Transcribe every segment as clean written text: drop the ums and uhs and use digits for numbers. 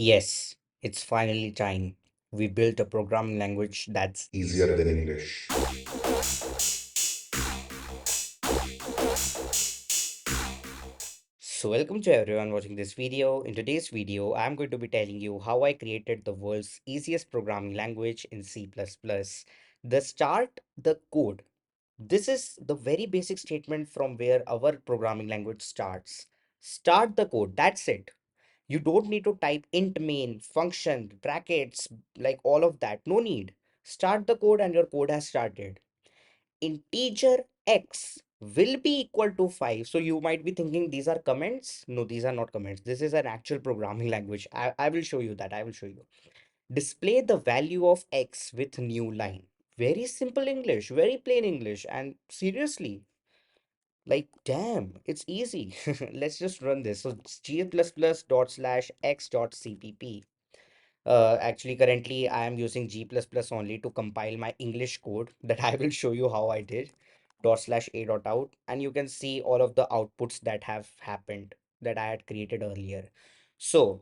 Yes, it's finally time. We built a programming language that's easier than English. so welcome to everyone watching this video. In today's video, I'm going to be telling you how I created the world's easiest programming language in C++. The start, the code. This is the very basic statement from where our programming language starts. Start the code, that's it. You don't need to type int main, function, brackets, like all of that. No need. Start the code and your code has started. Integer x will be equal to 5. So you might be thinking these are comments. No, these are not comments. This is an actual programming language. I will show you that. I will show you. Display the value of x with new line. Very simple English, very plain English. And seriously, like, damn, it's easy. Let's just run this. So it's g++ dot slash x dot cpp. Actually, currently I am using G++ only to compile my English code that I will show you how I did. Dot slash a dot out, and you can see all of the outputs that have happened that I had created earlier. So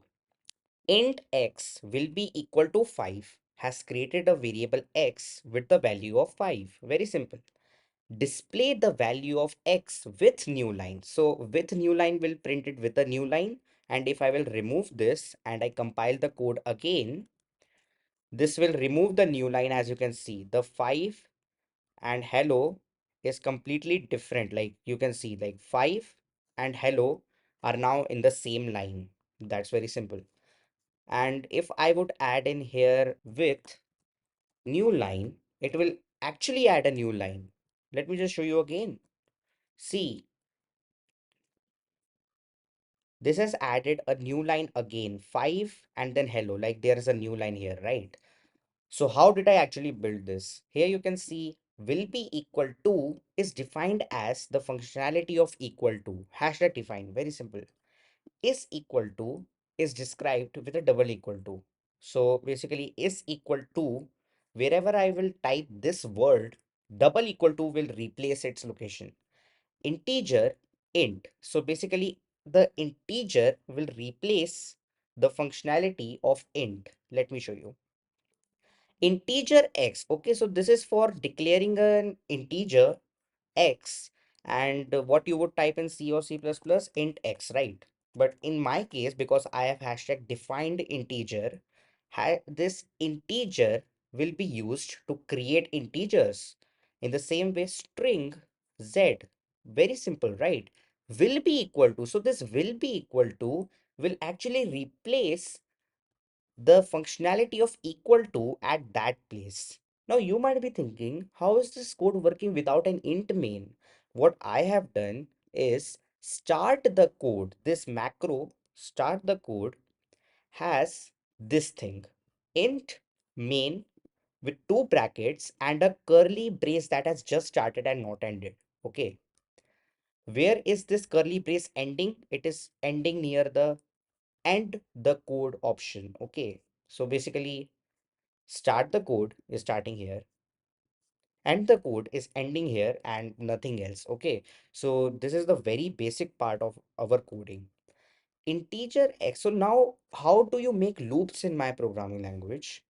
int x will be equal to 5 has created a variable x with the value of 5. Very simple. Display the value of x with new line. So with new line will print it with a new line. And if I will remove this and I compile the code again, this will remove the new line. As you can see, the 5 and hello is completely different. Like you can see, like 5 and hello are now in the same line. That's very simple. And if I would add in here with new line, it will actually add a new line. Let me just show you again. See, this has added a new line again, 5 and then hello, like there is a new line here, right? So how did I actually build this? Here you can see will be equal to is defined as the functionality of equal to. Hash that defined, very simple. Is equal to is described with a double equal to. So basically is equal to, wherever I will type this word, double equal to will replace its location. Integer int. So basically the integer will replace the functionality of int. Let me show you. Integer x. Okay, so this is for declaring an integer x, and what you would type in C or C++ int x, right? But in my case, because I have hashtag defined integer, this integer will be used to create integers. In the same way, string z, very simple, right? Will be equal to. So this will be equal to will actually replace the functionality of equal to at that place. Now you might be thinking, how is this code working without an int main? What I have done is start the code. This macro start the code has this thing, int main with two brackets and a curly brace that has just started and not ended. Okay. Where is this curly brace ending? It is ending near the end the code option. Okay. So basically start the code is starting here and the code is ending here and nothing else. Okay, so this is the very basic part of our coding. Integer x. So now how do you make loops in my programming language?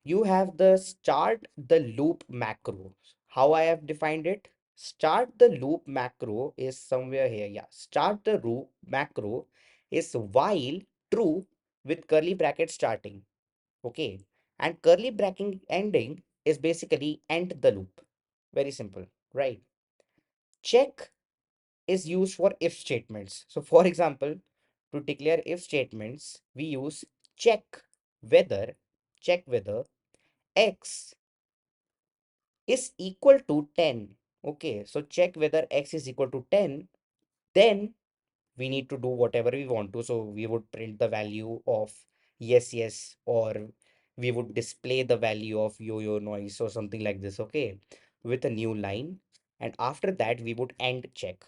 You have the start the loop macro. How I have defined it? Start the loop macro is somewhere here. Yeah, start the loop macro is while true with curly bracket starting. Okay. And curly bracket ending is basically end the loop. Very simple, right? Check is used for if statements. So for example, to declare if statements, we use whether, check whether x is equal to 10. Okay, so check whether x is equal to 10, then we need to do whatever we want to. So we would print the value of yes, yes, or we would display the value of yo-yo noise or something like this, okay, with a new line. And after that, we would end check.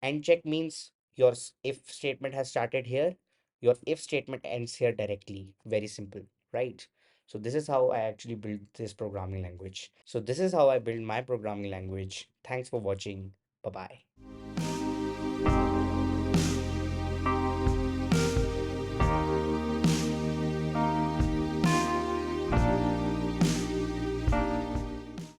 End check means your if statement has started here, your if statement ends here directly. Very simple, right? So this is how I actually built this programming language. So this is how I build my programming language. Thanks for watching. Bye-bye.